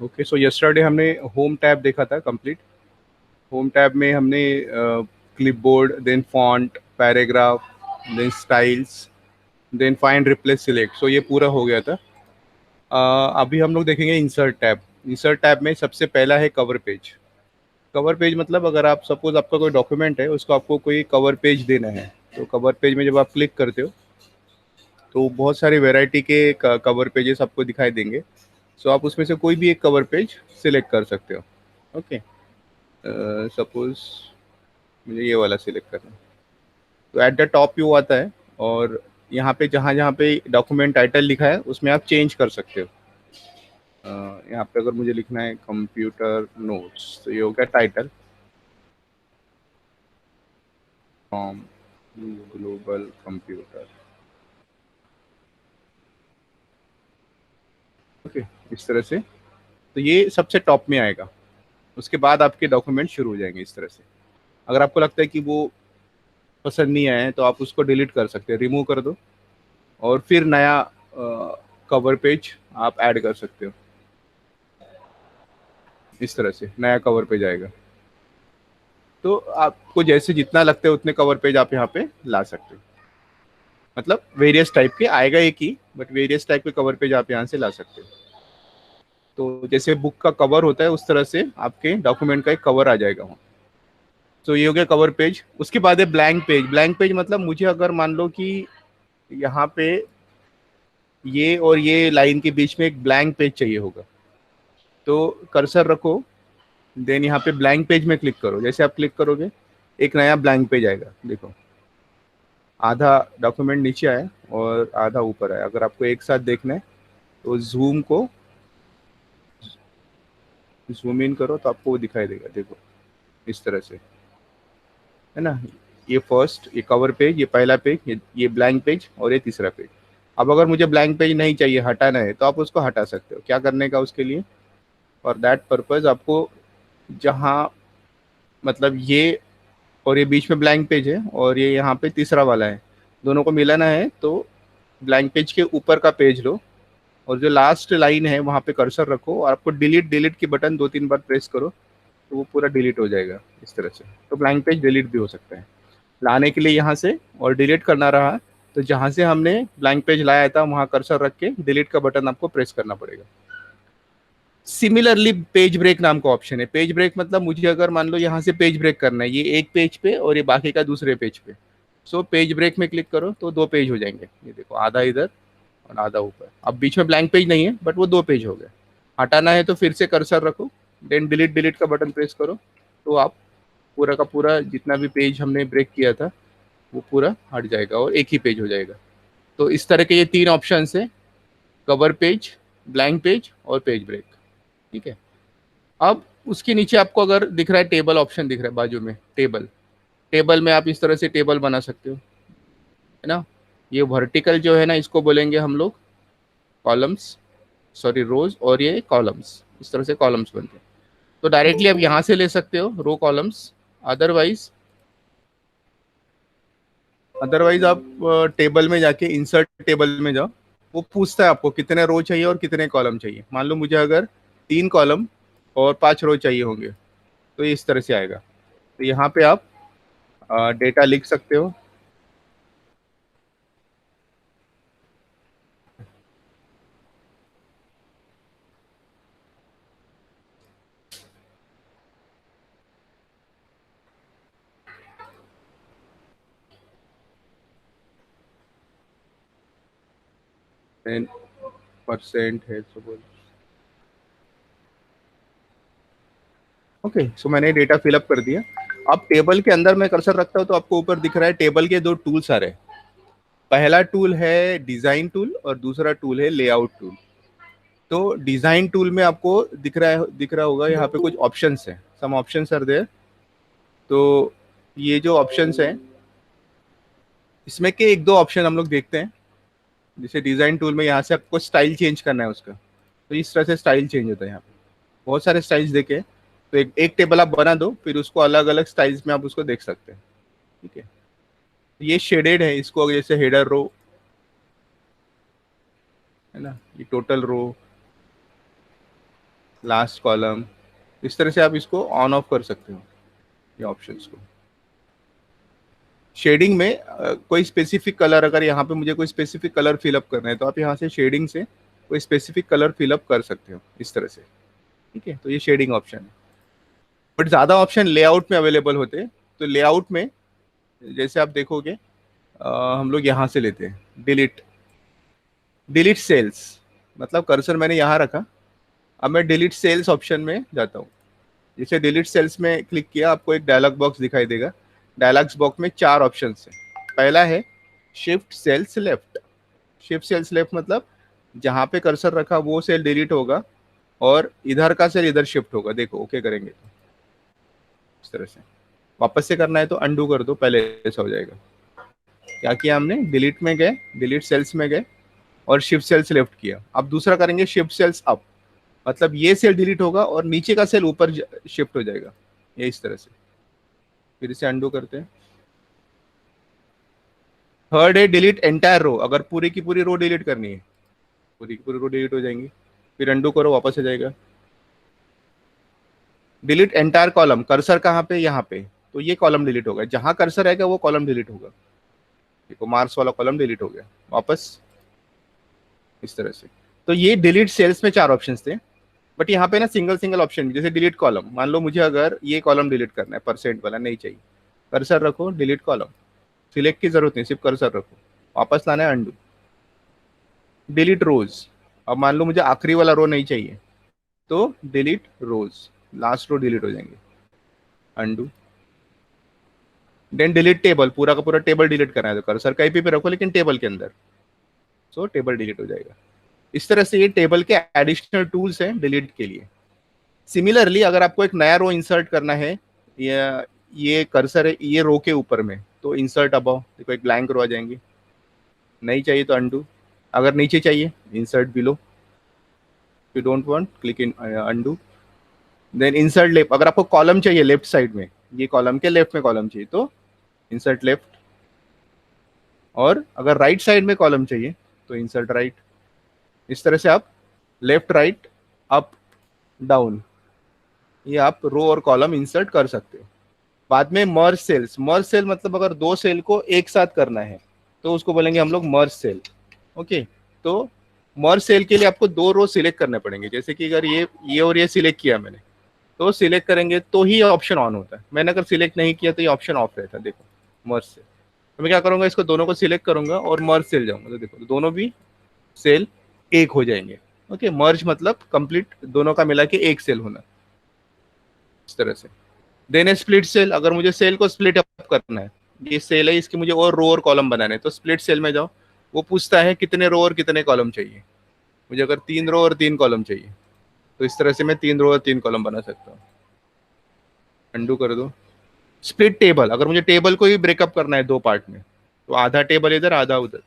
Okay, so yesterday हमने home tab देखा था कंप्लीट। होम टैब में हमने clipboard, then font, paragraph, then styles, then find replace select, so ये पूरा हो गया था। अभी हम लोग देखेंगे इंसर्ट टैब। इंसर्ट टैब में सबसे पहला है कवर पेज। कवर पेज मतलब अगर आप सपोज आपका कोई डॉक्यूमेंट है, उसको आपको कोई कवर पेज देना है, तो कवर पेज में जब आप क्लिक करते हो तो बहुत सारे वैरायटी के कवर पेजेस आपको दिखाई देंगे। सो आप उसमें से कोई भी एक कवर पेज सिलेक्ट कर सकते हो। ओके, सपोज मुझे ये वाला सिलेक्ट करना है, तो एट द टॉप व्यू आता है, और यहाँ पे जहाँ जहाँ पे डॉक्यूमेंट टाइटल लिखा है उसमें आप चेंज कर सकते हो। यहाँ पे अगर मुझे लिखना है कंप्यूटर नोट्स, तो ये हो गया title from global computer. Okay, इस तरह से, तो ये सबसे टॉप में आएगा। उसके बाद आपके डॉक्यूमेंट शुरू हो जाएंगे इस तरह से। अगर आपको लगता है कि वो पसंद नहीं आया है, तो आप उसको डिलीट कर सकते हैं, रिमूव कर दो, और फिर नया कवर पेज आप ऐड कर सकते हो। इस तरह से नया कवर पेज आएगा। तो आपको जैसे जितना लगता है उतने कवर पेज आप यहाँ पे ला सकते हो। मतलब वेरियस टाइप के आएगा एक ही, बट वेरियस टाइप के कवर पेज आप यहाँ से ला सकते हो। तो जैसे बुक का कवर होता है, उस तरह से आपके डॉक्यूमेंट का एक कवर आ जाएगा वहाँ। तो ये हो गया कवर पेज। उसके बाद है ब्लैंक पेज। ब्लैंक पेज मतलब मुझे अगर मान लो कि यहाँ पे ये और ये लाइन के बीच में एक ब्लैंक पेज चाहिए होगा, तो कर्सर रखो, देन यहाँ पे ब्लैंक पेज में क्लिक करो। जैसे आप क्लिक करोगे एक नया ब्लैंक पेज आएगा। देखो, आधा डॉक्यूमेंट नीचे आया और आधा ऊपर आया। अगर आपको एक साथ देखना है तो जूम को जूम इन करो, तो आपको वो दिखाई देगा। देखो, इस तरह से, है ना। ये फर्स्ट, ये कवर पेज, ये पहला पेज, ये ब्लैंक पेज, और ये तीसरा पेज। अब अगर मुझे ब्लैंक पेज नहीं चाहिए, हटाना है, तो आप उसको हटा सकते हो। क्या करने का उसके लिए? फॉर दैट पर्पज आपको जहाँ, मतलब ये और ये बीच में ब्लैंक पेज है, और ये यहाँ पे तीसरा वाला है, दोनों को मिलाना है, तो ब्लैंक पेज के ऊपर का पेज लो, और जो लास्ट लाइन है वहाँ पे कर्सर रखो, और आपको डिलीट डिलीट की बटन 2-3 बार प्रेस करो, तो वो पूरा डिलीट हो जाएगा इस तरह से। तो ब्लैंक पेज डिलीट भी हो सकता है। लाने के लिए यहाँ से, और डिलीट करना रहा, तो जहाँ से हमने ब्लैंक पेज लाया था वहाँ कर्सर रख के डिलीट का बटन आपको प्रेस करना पड़ेगा। सिमिलरली पेज ब्रेक नाम का ऑप्शन है। पेज ब्रेक मतलब मुझे अगर मान लो यहाँ से पेज ब्रेक करना है, ये एक पेज पे और ये बाकी का दूसरे पेज पे, सो पेज ब्रेक में क्लिक करो तो 2 पेज हो जाएंगे। ये देखो, आधा इधर और आधा ऊपर। अब बीच में ब्लैंक पेज नहीं है, बट वो 2 पेज हो गए। हटाना है तो फिर से कर्सर रखो, देन डिलीट डिलीट का बटन प्रेस करो, तो आप पूरा का पूरा जितना भी पेज हमने ब्रेक किया था वो पूरा हट जाएगा और एक ही पेज हो जाएगा। तो इस तरह के ये 3 ऑप्शन है: कवर पेज, ब्लैंक पेज और पेज ब्रेक। ठीक है। अब उसके नीचे आपको अगर दिख रहा है टेबल ऑप्शन, दिख रहा है बाजू में टेबल। टेबल में आप इस तरह से टेबल बना सकते हो, है ना। ये वर्टिकल जो है ना, इसको बोलेंगे हम लोग कॉलम्स, सॉरी रोज, और ये कॉलम्स। इस तरह से कॉलम्स बनते हैं। तो डायरेक्टली आप यहाँ से ले सकते हो रो कॉलम्स। अदरवाइज अदरवाइज आप टेबल में जाके इंसर्ट टेबल में जाओ। वो पूछता है आपको कितने रो चाहिए और कितने कॉलम चाहिए। मान लो मुझे अगर 3 कॉलम और 5 रो चाहिए होंगे, तो ये इस तरह से आएगा। तो यहाँ पे आप डेटा लिख सकते हो। 10% है, सपोज। ओके, सो मैंने डेटा फिलअप कर दिया। अब टेबल के अंदर मैं कर्सर रखता हूँ तो आपको ऊपर दिख रहा है टेबल के 2 टूल्स आ रहे हैं। पहला टूल है डिजाइन टूल और दूसरा टूल है लेआउट टूल। तो डिजाइन टूल में आपको दिख रहा होगा यहाँ पे कुछ ऑप्शंस हैं, सम ऑप्शंस आर देयर। तो ये जो ऑप्शंस हैं, इसमें के 1-2 ऑप्शन हम लोग देखते हैं। जैसे डिजाइन टूल में यहाँ से आपको स्टाइल चेंज करना है उसका, तो इस तरह से स्टाइल चेंज होता है यहाँ पे। बहुत सारे स्टाइल्स देखे, तो एक टेबल आप बना दो, फिर उसको अलग अलग स्टाइल्स में आप उसको देख सकते हैं। ठीक है। ये शेडेड है, इसको जैसे हेडर रो, है ना, ये टोटल रो, लास्ट कॉलम, इस तरह से आप इसको ऑन ऑफ कर सकते हो ये ऑप्शंस को। शेडिंग में कोई स्पेसिफिक कलर, अगर यहाँ पे मुझे कोई स्पेसिफिक कलर फिलअप करना है तो आप यहाँ से शेडिंग से कोई स्पेसिफिक कलर फिलअप कर सकते हो इस तरह से। ठीक है, तो ये शेडिंग ऑप्शन है। बट ज़्यादा ऑप्शन लेआउट में अवेलेबल होते हैं। तो लेआउट में जैसे आप देखोगे हम लोग यहाँ से लेते हैं डिलीट, डिलीट सेल्स, मतलब कर्सर मैंने यहाँ रखा, अब मैं डिलीट सेल्स ऑप्शन में जाता हूँ। जैसे डिलीट सेल्स में क्लिक किया, आपको एक डायलॉग बॉक्स दिखाई देगा। डायलॉग्स बॉक्स में 4 ऑप्शन है। पहला है shift cells left. Shift cells left मतलब जहाँ पे कर्सर रखा वो सेल डिलीट होगा और इधर का सेल इधर शिफ्ट होगा। देखो ओके करेंगे तो इस तरह से। वापस से करना है तो अंडू कर दो, पहले ऐसा हो जाएगा। क्या किया हमने, डिलीट में गए, डिलीट सेल्स में गए और शिफ्ट सेल्स लेफ्ट किया। अब दूसरा करेंगे शिफ्ट सेल्स अप, मतलब ये सेल डिलीट होगा और नीचे का सेल ऊपर शिफ्ट हो जाएगा, ये इस तरह से। फिर इसे अंडू करते हैं। थर्ड है डिलीट एंटायर रो, अगर पूरी की पूरी रो डिलीट करनी है, पूरी की पूरी रो डिलीट हो जाएंगी। फिर अंडू करो, वापस आ जाएगा। डिलीट एंटायर कॉलम, कर्सर कहाँ पे, यहाँ पे, तो ये कॉलम डिलीट होगा, जहां कर्सर रहेगा वो कॉलम डिलीट होगा। देखो मार्क्स वाला कॉलम डिलीट हो गया, वापस इस तरह से। तो ये डिलीट सेल्स में 4 ऑप्शन थे। बट यहाँ पे ना सिंगल सिंगल ऑप्शन, जैसे डिलीट कॉलम, मान लो मुझे अगर ये कॉलम डिलीट करना है, परसेंट वाला नहीं चाहिए, कर्सर रखो डिलीट कॉलम, सिलेक्ट की जरूरत नहीं, सिर्फ कर्सर रखो, वापस लाना है अंडू। डिलीट रोज, अब मान लो मुझे आखिरी वाला रो नहीं चाहिए तो डिलीट रोज, लास्ट रो डिलीट हो जाएंगे, अंडू। देन डिलीट टेबल, पूरा का पूरा टेबल डिलीट करना है तो कर्सर कहीं पे भी रखो लेकिन टेबल के अंदर, सो टेबल डिलीट हो जाएगा। इस तरह से ये टेबल के एडिशनल टूल्स हैं डिलीट के लिए। सिमिलरली अगर आपको एक नया रो इंसर्ट करना है, या ये कर्सर है ये रो के ऊपर में, तो इंसर्ट अबाउ, देखो एक ब्लैंक रो आ जाएंगी। नहीं चाहिए तो अंडू, अगर नीचे चाहिए insert below, you don't want click in undo. Then insert left, अगर आपको कॉलम चाहिए लेफ्ट साइड में, ये कॉलम के लेफ्ट में कॉलम चाहिए तो इंसर्ट लेफ्ट, और अगर राइट साइड में कॉलम चाहिए तो इंसर्ट राइट। इस तरह से आप लेफ्ट राइट अप डाउन, ये आप रो और कॉलम इंसर्ट कर सकते हो। बाद में मर्ज सेल्स, मर्ज सेल मतलब अगर 2 सेल को एक साथ करना है तो उसको बोलेंगे हम लोग मर्ज सेल। ओके, तो मर्ज सेल के लिए आपको 2 रो सिलेक्ट करने पड़ेंगे। जैसे कि अगर ये और ये सिलेक्ट किया मैंने, तो सिलेक्ट करेंगे तो ही ऑप्शन ऑन होता है। मैंने अगर सिलेक्ट नहीं किया तो ये ऑप्शन ऑफ रहता है। देखो मर्ज सेल, तो मैं क्या करूंगा, इसको दोनों को सिलेक्ट करूंगा और मर्ज सेल जाऊंगा, तो देखो दोनों भी सेल एक हो जाएंगे। ओके, मर्ज मतलब कंप्लीट दोनों का मिला के एक सेल होना, इस तरह से। देन स्प्लिट सेल, अगर मुझे सेल को स्प्लिट अप करना है, ये सेल है इसके मुझे और रो और कॉलम बनाने हैं, तो स्प्लिट सेल में जाओ, वो पूछता है कितने रो और कितने कॉलम चाहिए। मुझे अगर 3 रो और 3 कॉलम चाहिए तो इस तरह से मैं 3 रो और 3 कॉलम बना सकता हूँ। अंडू कर दो। स्प्लिट टेबल, अगर मुझे टेबल को ही ब्रेकअप करना है 2 पार्ट में, तो आधा टेबल इधर आधा उधर,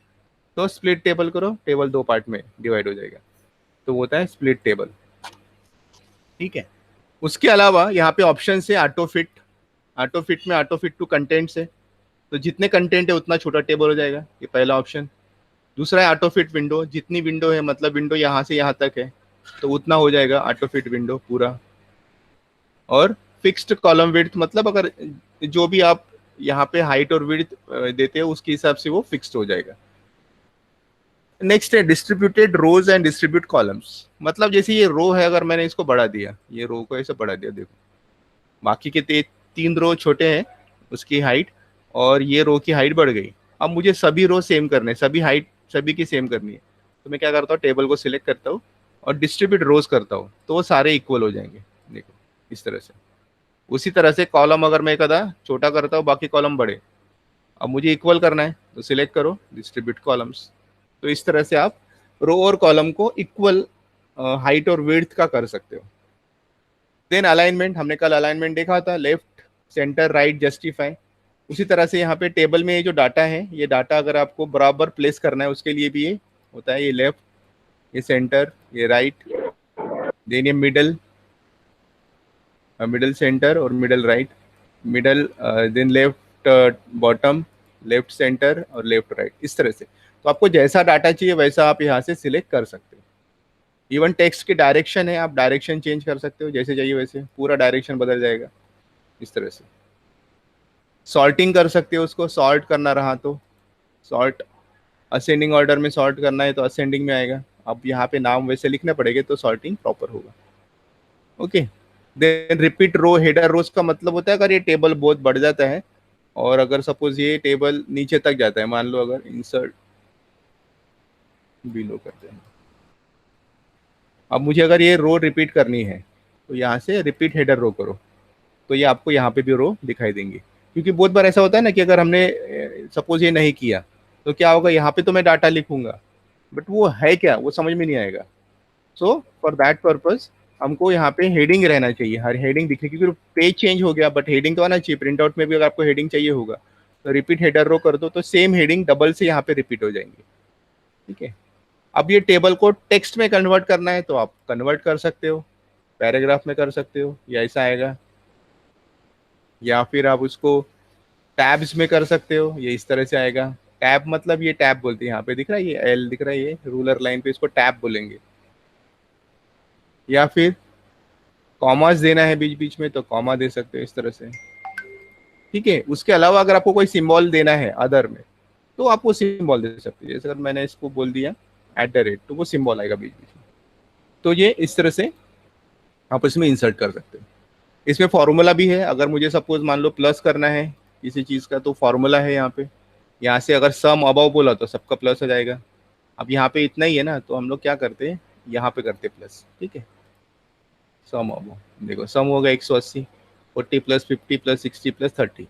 तो स्प्लिट टेबल करो, टेबल 2 पार्ट में डिवाइड हो जाएगा, तो वो होता है स्प्लिट टेबल। ठीक है, उसके अलावा यहाँ पे ऑप्शन है ऑटो फिट। ऑटो फिट में ऑटो फिट टू कंटेंट्स है, तो जितने कंटेंट है उतना छोटा टेबल हो जाएगा, ये पहला ऑप्शन। दूसरा है ऑटो फिट विंडो, जितनी विंडो है मतलब विंडो यहाँ से यहाँ तक है तो उतना हो जाएगा ऑटो फिट विंडो पूरा। और फिक्स्ड कॉलम विड्थ, मतलब अगर जो भी आप यहाँ पे हाइट और विड्थ देते हो उसके हिसाब से वो फिक्स्ड हो जाएगा। नेक्स्ट है distributed rows and distribute columns, मतलब जैसे ये रो है, अगर मैंने इसको बढ़ा दिया, ये रो को ऐसे बढ़ा दिया, देखो बाकी के 3 रो छोटे हैं उसकी हाइट, और ये रो की हाइट बढ़ गई। अब मुझे सभी रो सेम करने, सभी हाइट सभी की सेम करनी है, तो मैं क्या करता हूँ, टेबल को सिलेक्ट करता हूँ और डिस्ट्रीब्यूट रोज करता हूँ, तो वो सारे इक्वल हो जाएंगे। देखो इस तरह से। उसी तरह से कॉलम अगर मैं एक आधा छोटा करता हूँ बाकी कॉलम बड़े, अब मुझे इक्वल करना है तो सिलेक्ट करो डिस्ट्रीब्यूट कॉलम्स। तो इस तरह से आप रो और कॉलम को इक्वल हाइट और विड्थ का कर सकते हो। देन अलाइनमेंट, हमने कल अलाइनमेंट देखा था, लेफ्ट सेंटर राइट जस्टिफाई। उसी तरह से यहाँ पे टेबल में ये जो डाटा है, ये डाटा अगर आपको बराबर प्लेस करना है उसके लिए भी ये होता है, ये लेफ्ट, ये सेंटर, ये राइट, देन ये मिडल, मिडल सेंटर और middle right, middle, then left bottom, left center और लेफ्ट राइट, इस तरह से। तो आपको जैसा डाटा चाहिए वैसा आप यहाँ से सिलेक्ट कर सकते हो। इवन टेक्स्ट की डायरेक्शन है, आप डायरेक्शन चेंज कर सकते हो जैसे चाहिए वैसे, पूरा डायरेक्शन बदल जाएगा इस तरह से। सॉर्टिंग कर सकते हो, उसको सॉर्ट करना रहा तो सॉर्ट, असेंडिंग ऑर्डर में सॉर्ट करना है तो असेंडिंग में आएगा। अब यहाँ पे नाम वैसे लिखने पड़ेंगे तो सॉर्टिंग प्रॉपर होगा। Okay. Then repeat row header rows का मतलब होता है अगर ये टेबल बहुत बढ़ जाता है और अगर सपोज ये टेबल नीचे तक जाता है, मान लो अगर इंसर्ट बिलो करते हैं, अब मुझे अगर ये रो रिपीट करनी है तो यहाँ से रिपीट हेडर रो करो, तो ये आपको यहाँ पे भी रो दिखाई देंगे। क्योंकि बहुत बार ऐसा होता है ना कि अगर हमने सपोज ये नहीं किया तो क्या होगा, यहाँ पे तो मैं डाटा लिखूंगा बट वो है क्या वो समझ में नहीं आएगा। सो फॉर दैट पर्पज हमको यहाँ पे हेडिंग रहना चाहिए, हर हेडिंग दिखे, क्योंकि पेज चेंज हो गया बट हेडिंग तो आना चाहिए। प्रिंट आउट में भी अगर आपको हेडिंग चाहिए होगा तो रिपीट हेडर रो कर दो तो सेम हेडिंग डबल से यहाँ पे रिपीट हो जाएंगे। ठीक है। अब ये टेबल को टेक्स्ट में कन्वर्ट करना है तो आप कन्वर्ट कर सकते हो, पैराग्राफ में कर सकते हो, या ऐसा आएगा, या फिर आप उसको टैब्स में कर सकते हो, ये इस तरह से आएगा। टैब मतलब ये टैब बोलते हैं, यहाँ पे दिख रहा है ये एल दिख रहा है, ये रूलर लाइन पे इसको टैब बोलेंगे। या फिर कॉमास देना है बीच बीच में तो कॉमा दे सकते हो इस तरह से। ठीक है। उसके अलावा अगर आपको कोई सिंबल देना है अदर में तो आप वो सिंबल दे सकते हो, जैसे अगर मैंने इसको बोल दिया @ तो वो सिंबल आएगा बीच बीच में। तो ये इस तरह से आप इसमें इंसर्ट कर सकते हो। इसमें फॉर्मूला भी है, अगर मुझे सपोज मान लो प्लस करना है किसी चीज़ का तो फॉर्मूला है यहाँ पे। यहाँ से अगर सम अबव बोला तो सबका प्लस हो जाएगा। अब यहाँ पे इतना ही है ना तो हम लोग क्या करते हैं, यहाँ पे करते प्लस। ठीक है। सम अबव देखो, सम होगा 180, 40 + 50 + 60 + 30।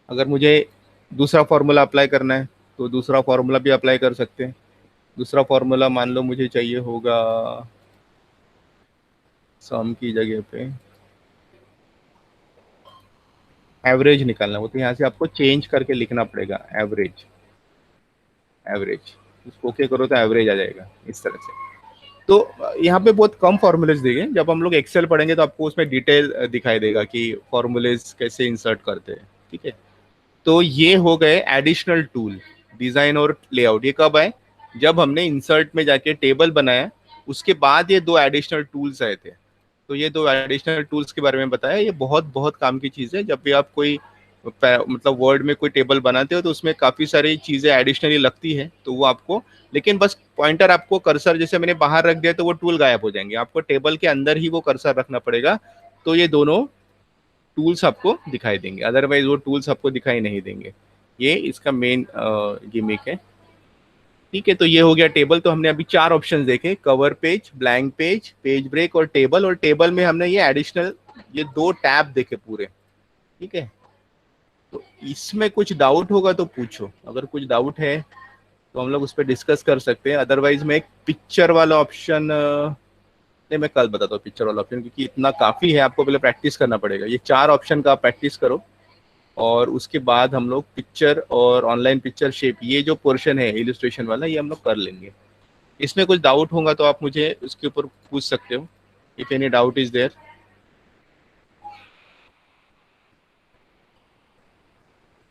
अगर मुझे दूसरा फॉर्मूला अप्लाई करना है तो दूसरा फॉर्मूला भी अप्लाई कर सकते हैं। दूसरा फॉर्मूला मान लो मुझे चाहिए होगा सम की जगह पे एवरेज निकालना हो तो यहाँ से आपको चेंज करके लिखना पड़ेगा एवरेज। एवरेज उसको ओके करो तो एवरेज आ जाएगा इस तरह से। तो यहाँ पे बहुत कम फॉर्मूलेज देंगे, जब हम लोग एक्सेल पढ़ेंगे तो आपको उसमें डिटेल दिखाई देगा कि फॉर्मूलेज कैसे इंसर्ट करते हैं। ठीक है। तो ये हो गए एडिशनल टूल, डिजाइन और लेआउट। ये कब आए, जब हमने इंसर्ट में जाके टेबल बनाया उसके बाद ये दो एडिशनल टूल्स आए थे। तो ये दो एडिशनल टूल्स के बारे में बताया, ये बहुत बहुत काम की चीज़ है। जब भी आप कोई मतलब वर्ड में कोई टेबल बनाते हो तो उसमें काफ़ी सारी चीज़ें एडिशनली लगती है तो वो आपको, लेकिन बस पॉइंटर आपको कर्सर जैसे मैंने बाहर रख दिया तो वो टूल गायब हो जाएंगे, आपको टेबल के अंदर ही वो कर्सर रखना पड़ेगा। तो ये दोनों टूल्स आपको दिखाई देंगे, अदरवाइज वो टूल्स आपको दिखाई नहीं देंगे। ये इसका मेन गिमिक है। ठीक है। तो ये हो गया टेबल। तो हमने अभी 4 ऑप्शन देखे, cover page, blank page, page break और टेबल। और टेबल में हमने ये एडिशनल ये 2 टैब देखे पूरे। ठीक है। तो इसमें कुछ डाउट होगा तो पूछो, अगर कुछ डाउट है तो हम लोग उस पर डिस्कस कर सकते हैं। अदरवाइज मैं एक पिक्चर वाला ऑप्शन नहीं, मैं कल बताता हूँ पिक्चर वाला ऑप्शन, क्योंकि इतना काफ़ी है, आपको पहले प्रैक्टिस करना पड़ेगा। ये 4 ऑप्शन का आप प्रैक्टिस करो और उसके बाद हम लोग पिक्चर और ऑनलाइन पिक्चर शेप, ये जो पोर्शन है इलिस्ट्रेशन वाला, ये हम लोग कर लेंगे। इसमें कुछ डाउट होगा तो आप मुझे उसके ऊपर पूछ सकते हो, if any doubt is there.